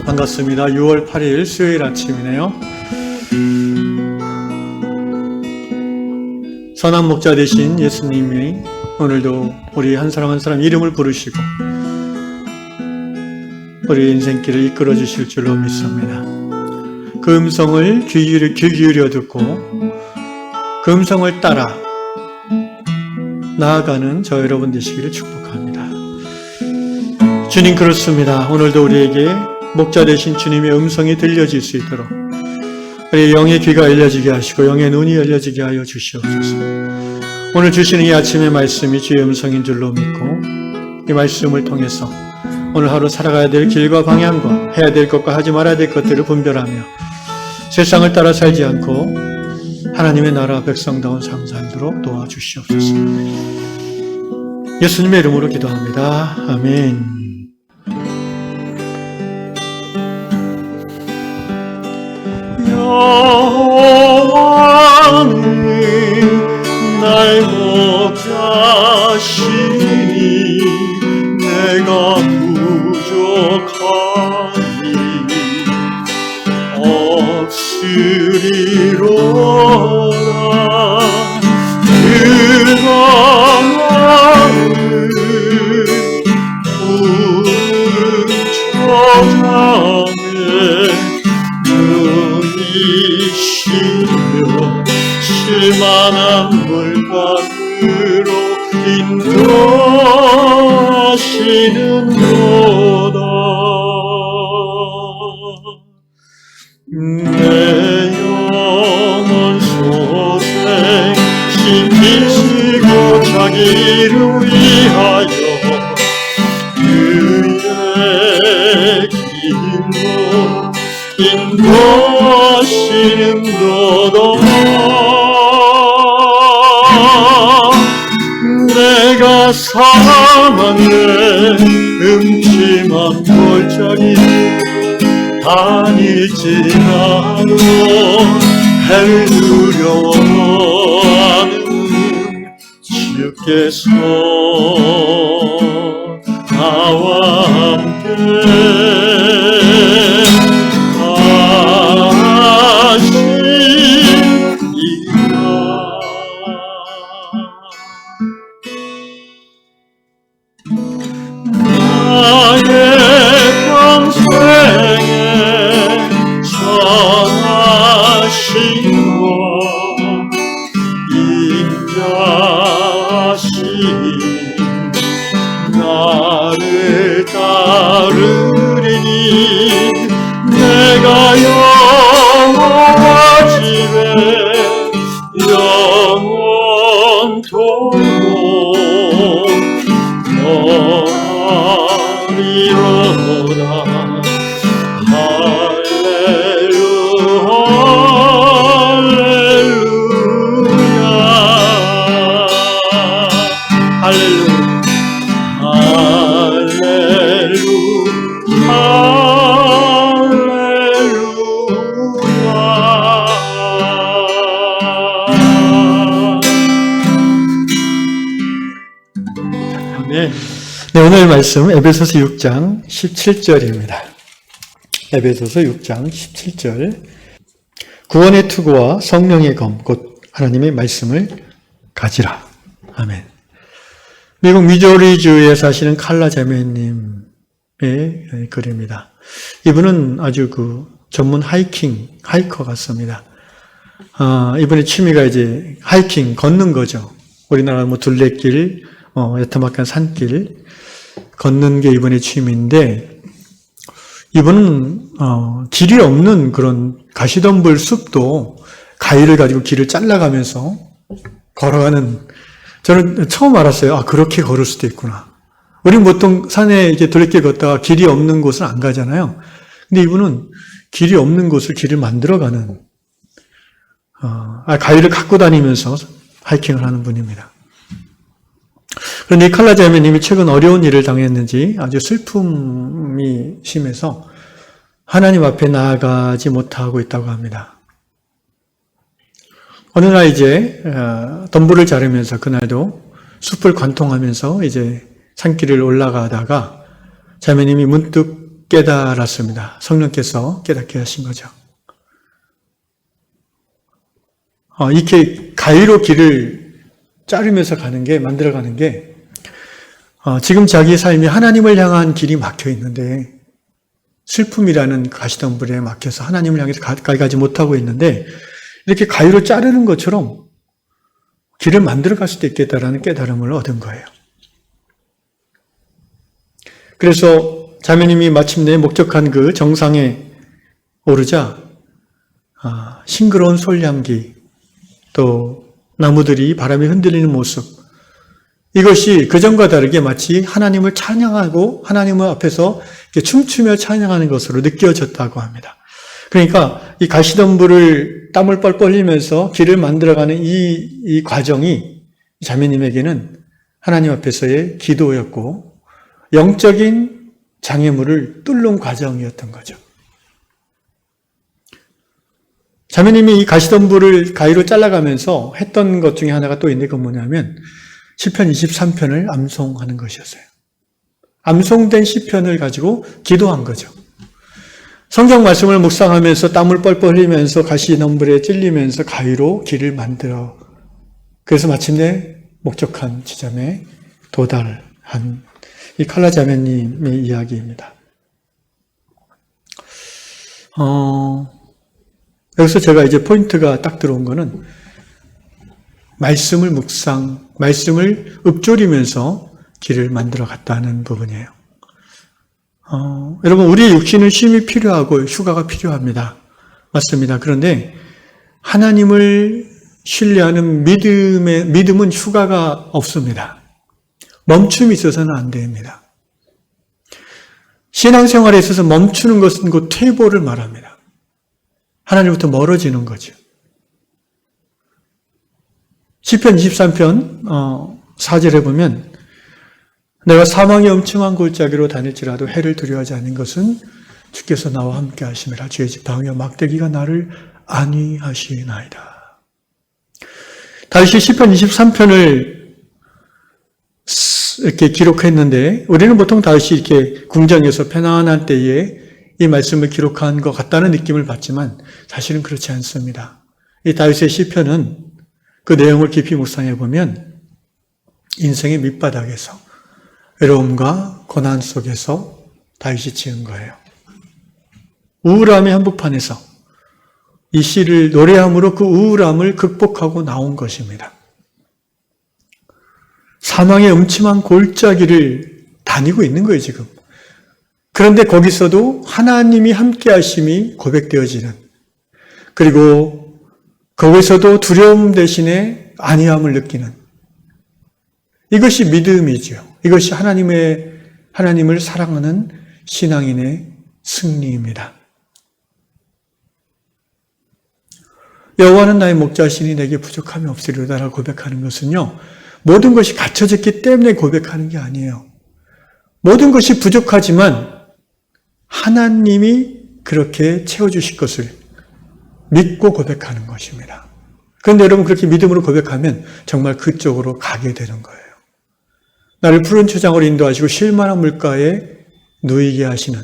반갑습니다. 6월 8일 수요일 아침이네요. 선한 목자 되신 예수님이 오늘도 우리 한 사람 한 사람 이름을 부르시고 우리 인생길을 이끌어 주실 줄로 믿습니다. 그 음성을 귀 기울여 듣고 그 음성을 따라 나아가는 저 여러분 되시기를 축복합니다. 주님, 그렇습니다. 오늘도 우리에게 목자 되신 주님의 음성이 들려질 수 있도록 우리 영의 귀가 열려지게 하시고 영의 눈이 열려지게 하여 주시옵소서. 오늘 주시는 이 아침의 말씀이 주의 음성인 줄로 믿고 이 말씀을 통해서 오늘 하루 살아가야 될 길과 방향과 해야 될 것과 하지 말아야 될 것들을 분별하며 세상을 따라 살지 않고 하나님의 나라 백성다운 삶 살도록 도와주시옵소서. 예수님의 이름으로 기도합니다. 아멘. 여호와는 날 목자시니 내가 부족하니 없으리로다. 그가 나를 푸른 초장에 이시며 실만한 물가로 인도하시는도다. 내 영혼 소생 시키시고 자기를 위하여 그의 길로 인도하시는도다. 내가 사망의 음침한 골짜기 다닐지라도 해를 두려워하는 주께서 나와 함께 나를 따르리니 내가 여호와 집에 영원토록 거하리로다. 네, 오늘 말씀 에베소서 6장 17절입니다. 에베소서 6장 17절. 구원의 투구와 성령의 검, 곧 하나님의 말씀을 가지라. 아멘. 미국 미조리주에 사시는 칼라 자매님의 글입니다. 이분은 아주 전문 하이커 같습니다. 이분의 취미가 이제 하이킹, 걷는 거죠. 우리나라 둘레길, 여타막한 산길, 걷는 게 이분의 취미인데, 이분은, 길이 없는 그런 가시덤불 숲도 가위를 가지고 길을 잘라가면서 걸어가는, 저는 처음 알았어요. 그렇게 걸을 수도 있구나. 우리는 보통 산에 이제 둘레길 걷다가 길이 없는 곳은 안 가잖아요. 근데 이분은 길이 없는 곳을 길을 만들어가는, 가위를 갖고 다니면서 하이킹을 하는 분입니다. 그런데 이 칼라 자매님이 최근 어려운 일을 당했는지 아주 슬픔이 심해서 하나님 앞에 나아가지 못하고 있다고 합니다. 어느 날 이제 덤불을 자르면서 그날도 숲을 관통하면서 이제 산길을 올라가다가 자매님이 문득 깨달았습니다. 성령께서 깨닫게 하신 거죠. 이렇게 가위로 길을 자르면서 가는 게, 만들어가는 게, 지금 자기 삶이 하나님을 향한 길이 막혀 있는데, 슬픔이라는 가시덤불에 막혀서 하나님을 향해서 가까이 가지 못하고 있는데, 이렇게 가위로 자르는 것처럼 길을 만들어갈 수도 있겠다라는 깨달음을 얻은 거예요. 그래서 자매님이 마침내 목적한 그 정상에 오르자 싱그러운 솔향기, 또 나무들이 바람에 흔들리는 모습, 이것이 그전과 다르게 마치 하나님을 찬양하고 하나님의 앞에서 춤추며 찬양하는 것으로 느껴졌다고 합니다. 그러니까 이 가시덤불을 땀을 뻘뻘 흘리면서 길을 만들어가는 이 과정이 자매님에게는 하나님 앞에서의 기도였고 영적인 장애물을 뚫는 과정이었던 거죠. 자매님이 이 가시덤불을 가위로 잘라가면서 했던 것 중에 하나가 또 있는데 그건 뭐냐면 시편 23편을 암송하는 것이었어요. 암송된 시편을 가지고 기도한 거죠. 성경 말씀을 묵상하면서 땀을 뻘뻘 흘리면서 가시덤불에 찔리면서 가위로 길을 만들어 그래서 마침내 목적한 지점에 도달한 이 칼라 자매님의 이야기입니다. 여기서 제가 이제 포인트가 딱 들어온 거는 말씀을 말씀을 읊조리면서 길을 만들어 갔다는 부분이에요. 여러분, 우리의 육신은 쉼이 필요하고 휴가가 필요합니다. 맞습니다. 그런데 하나님을 신뢰하는 믿음은 휴가가 없습니다. 멈춤이 있어서는 안 됩니다. 신앙생활에 있어서 멈추는 것은 곧 퇴보를 말합니다. 하나님부터 멀어지는 거죠. 시편 23편 4절에 보면 내가 사망의 엄청한 골짜기로 다닐지라도 해를 두려워하지 않는 것은 주께서 나와 함께 하심이라. 주의 지팡이와 막대기가 나를 안위하시나이다. 다윗이 시편 23편을 이렇게 기록했는데 우리는 보통 다윗이 이렇게 궁정에서 편안한 때에 이 말씀을 기록한 것 같다는 느낌을 받지만 사실은 그렇지 않습니다. 이 다윗의 시편은 그 내용을 깊이 묵상해 보면 인생의 밑바닥에서 외로움과 고난 속에서 다윗이 지은 거예요. 우울함의 한복판에서 이 시를 노래함으로 그 우울함을 극복하고 나온 것입니다. 사망의 음침한 골짜기를 다니고 있는 거예요, 지금. 그런데 거기서도 하나님이 함께 하심이 고백되어지는, 그리고 거기서도 두려움 대신에 안위함을 느끼는, 이것이 믿음이죠. 이것이 하나님을 사랑하는 신앙인의 승리입니다. 여호와는 나의 목자시니 내게 부족함이 없으리로다라고 고백하는 것은요, 모든 것이 갖춰졌기 때문에 고백하는 게 아니에요. 모든 것이 부족하지만 하나님이 그렇게 채워주실 것을 믿고 고백하는 것입니다. 그런데 여러분 그렇게 믿음으로 고백하면 정말 그쪽으로 가게 되는 거예요. 나를 푸른 초장으로 인도하시고 쉴만한 물가에 누이게 하시는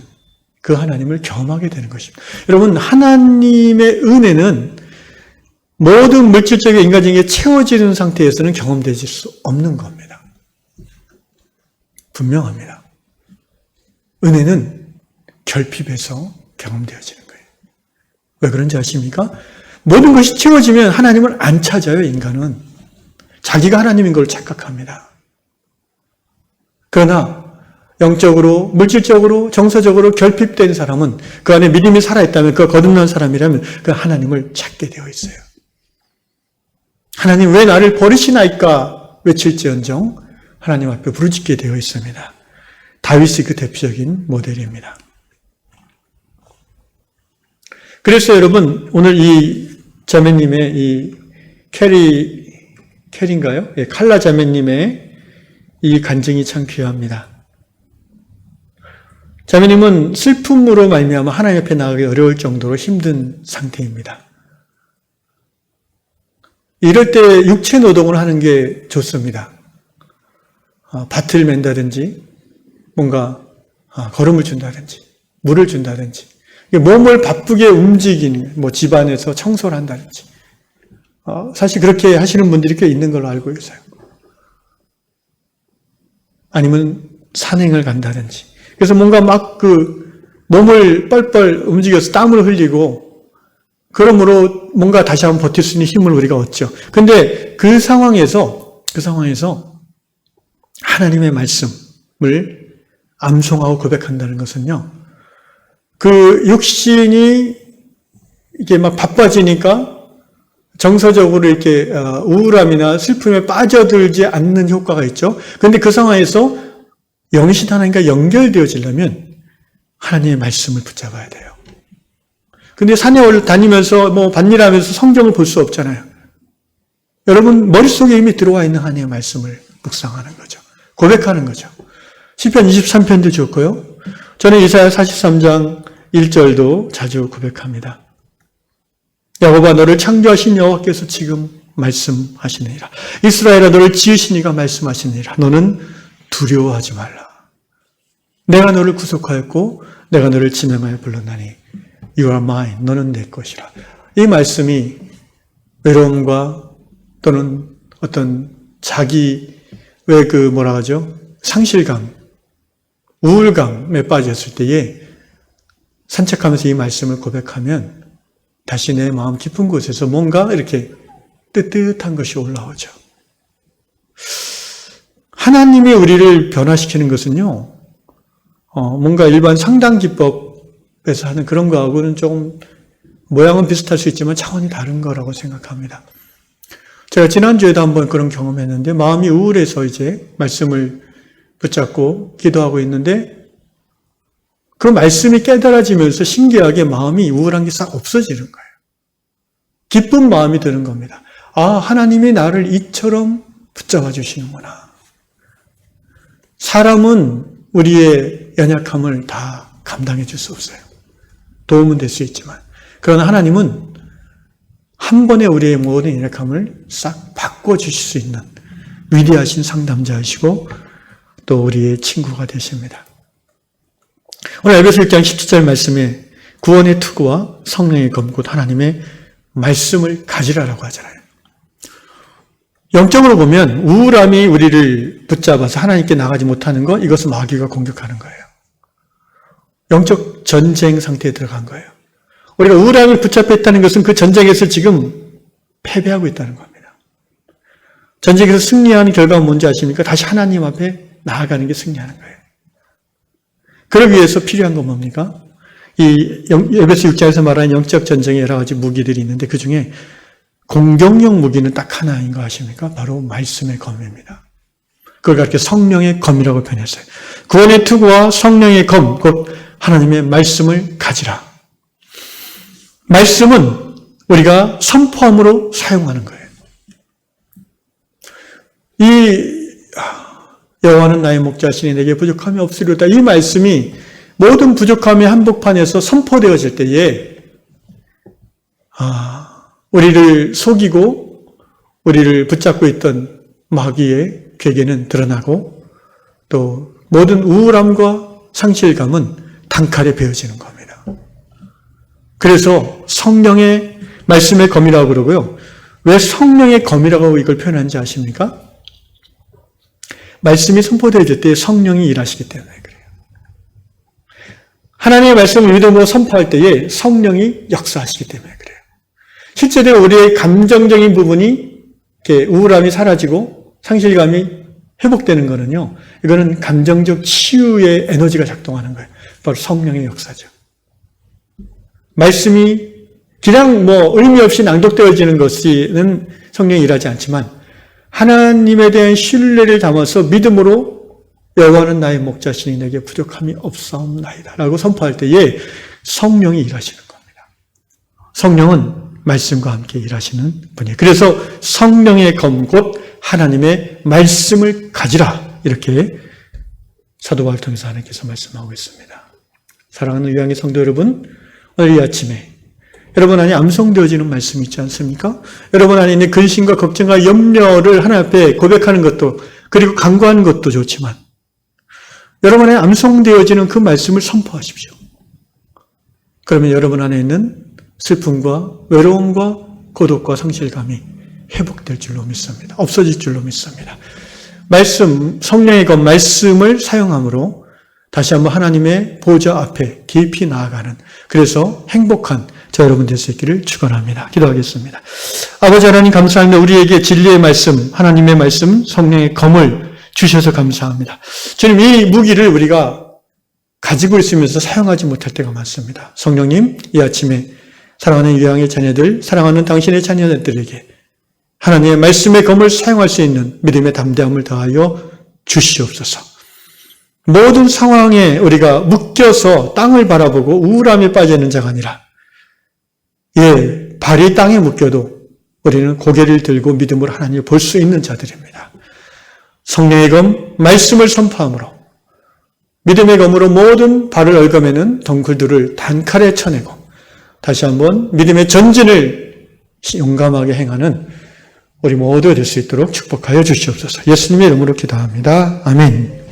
그 하나님을 경험하게 되는 것입니다. 여러분, 하나님의 은혜는 모든 물질적인 인간적인 채워지는 상태에서는 경험되질 수 없는 겁니다. 분명합니다. 은혜는 결핍해서 경험되어지는 거예요. 왜 그런지 아십니까? 모든 것이 채워지면 하나님을 안 찾아요, 인간은. 자기가 하나님인 걸 착각합니다. 그러나 영적으로, 물질적으로, 정서적으로 결핍된 사람은 그 안에 믿음이 살아있다면, 그 거듭난 사람이라면 그 하나님을 찾게 되어 있어요. 하나님 왜 나를 버리시나이까 외칠지언정 하나님 앞에 부르짖게 되어 있습니다. 다윗이 그 대표적인 모델입니다. 그래서 여러분 오늘 이 자매님의 이 캐리인가요? 예, 칼라 자매님의 이 간증이 참 귀합니다. 자매님은 슬픔으로 말미암아 하나님 앞에 나가기 어려울 정도로 힘든 상태입니다. 이럴 때 육체 노동을 하는 게 좋습니다. 밭을 맨다든지 뭔가 걸음을 준다든지 물을 준다든지, 몸을 바쁘게 움직이는, 집안에서 청소를 한다든지, 사실 그렇게 하시는 분들이 꽤 있는 걸로 알고 있어요. 아니면 산행을 간다든지. 그래서 뭔가 막 몸을 뻘뻘 움직여서 땀을 흘리고, 그러므로 뭔가 다시 한번 버틸 수 있는 힘을 우리가 얻죠. 근데 그 상황에서 하나님의 말씀을 암송하고 고백한다는 것은요, 그 육신이 이게 막 바빠지니까 정서적으로 이렇게 우울함이나 슬픔에 빠져들지 않는 효과가 있죠. 그런데 그 상황에서 영이신 하나님과 연결되어지려면 하나님의 말씀을 붙잡아야 돼요. 근데 산에 다니면서 밭일하면서 성경을 볼 수 없잖아요. 여러분 머릿속에 이미 들어와 있는 하나님의 말씀을 묵상하는 거죠. 고백하는 거죠. 시편 23편도 좋고요. 저는 이사야 43장 1절도 자주 고백합니다. 야곱아 너를 창조하신 여호와께서 지금 말씀하시느니라. 이스라엘아 너를 지으신 이가 말씀하시느니라. 너는 두려워하지 말라. 내가 너를 구속하였고 내가 너를 지명하여 불렀나니 You are mine. 너는 내 것이라. 이 말씀이 외로움과 또는 어떤 자기 상실감, 우울감에 빠졌을 때에 산책하면서 이 말씀을 고백하면 다시 내 마음 깊은 곳에서 뭔가 이렇게 뜨뜻한 것이 올라오죠. 하나님이 우리를 변화시키는 것은요, 뭔가 일반 상담 기법에서 하는 그런 거하고는 조금 모양은 비슷할 수 있지만 차원이 다른 거라고 생각합니다. 제가 지난주에도 한번 그런 경험했는데 마음이 우울해서 이제 말씀을 붙잡고 기도하고 있는데 그 말씀이 깨달아지면서 신기하게 마음이 우울한 게 싹 없어지는 거예요. 기쁜 마음이 드는 겁니다. 하나님이 나를 이처럼 붙잡아 주시는구나. 사람은 우리의 연약함을 다 감당해 줄 수 없어요. 도움은 될 수 있지만. 그러나 하나님은 한 번에 우리의 모든 연약함을 싹 바꿔주실 수 있는 위대하신 상담자이시고 또 우리의 친구가 되십니다. 오늘 에베소 1장 17절 말씀에 구원의 투구와 성령의 검 곧 하나님의 말씀을 가지라라고 하잖아요. 영적으로 보면 우울함이 우리를 붙잡아서 하나님께 나가지 못하는 것, 이것은 마귀가 공격하는 거예요. 영적 전쟁 상태에 들어간 거예요. 우리가 우울함을 붙잡혀 있다는 것은 그 전쟁에서 지금 패배하고 있다는 겁니다. 전쟁에서 승리하는 결과는 뭔지 아십니까? 다시 하나님 앞에 나아가는 게 승리하는 거예요. 그러기 위해서 필요한 건 뭡니까? 이 에베소 6장에서 말하는 영적 전쟁의 여러 가지 무기들이 있는데 그 중에 공격용 무기는 딱 하나인 거 아십니까? 바로 말씀의 검입니다. 그걸 그렇게 성령의 검이라고 표현했어요. 구원의 투구와 성령의 검, 곧 하나님의 말씀을 가지라. 말씀은 우리가 선포함으로 사용하는 거예요. 여호와는 나의 목자시니 내게 부족함이 없으리로다. 이 말씀이 모든 부족함의 한복판에서 선포되어질 때에 우리를 속이고 우리를 붙잡고 있던 마귀의 괴계는 드러나고 또 모든 우울함과 상실감은 단칼에 베어지는 겁니다. 그래서 성령의 말씀의 검이라고 그러고요. 왜 성령의 검이라고 이걸 표현하는지 아십니까? 말씀이 선포되어질 때 성령이 일하시기 때문에 그래요. 하나님의 말씀을 믿음으로 선포할 때에 성령이 역사하시기 때문에 그래요. 실제로 우리의 감정적인 부분이 이렇게 우울함이 사라지고 상실감이 회복되는 거는요. 이거는 감정적 치유의 에너지가 작동하는 거예요. 바로 성령의 역사죠. 말씀이 그냥 의미 없이 낭독되어지는 것은 성령이 일하지 않지만 하나님에 대한 신뢰를 담아서 믿음으로 여호와는 나의 목자시니 내게 부족함이 없사옵나이다 라고 선포할 때에 성령이 일하시는 겁니다. 성령은 말씀과 함께 일하시는 분이에요. 그래서 성령의 검 곧 하나님의 말씀을 가지라 이렇게 사도 바울을 통해서 하나님께서 말씀하고 있습니다. 사랑하는 유양의 성도 여러분, 오늘 이 아침에 여러분 안에 암송되어지는 말씀이 있지 않습니까? 여러분 안에 있는 근심과 걱정과 염려를 하나님 앞에 고백하는 것도 그리고 간구하는 것도 좋지만 여러분 안에 암송되어지는 그 말씀을 선포하십시오. 그러면 여러분 안에 있는 슬픔과 외로움과 고독과 상실감이 회복될 줄로 믿습니다. 없어질 줄로 믿습니다. 말씀, 성령의 그 말씀을 사용함으로 다시 한번 하나님의 보좌 앞에 깊이 나아가는, 그래서 행복한 저 여러분 될 수 있기를 축원합니다. 기도하겠습니다. 아버지 하나님 감사합니다. 우리에게 진리의 말씀, 하나님의 말씀, 성령의 검을 주셔서 감사합니다. 주님, 이 무기를 우리가 가지고 있으면서 사용하지 못할 때가 많습니다. 성령님, 이 아침에 사랑하는 유양의 자녀들, 사랑하는 당신의 자녀들에게 하나님의 말씀의 검을 사용할 수 있는 믿음의 담대함을 더하여 주시옵소서. 모든 상황에 우리가 묶여서 땅을 바라보고 우울함에 빠지는 자가 아니라, 발이 땅에 묶여도 우리는 고개를 들고 믿음으로 하나님을 볼 수 있는 자들입니다. 성령의 검, 말씀을 선포함으로 믿음의 검으로 모든 발을 얽어매는 덩굴들을 단칼에 쳐내고 다시 한번 믿음의 전진을 용감하게 행하는 우리 모두 될 수 있도록 축복하여 주시옵소서. 예수님의 이름으로 기도합니다. 아멘.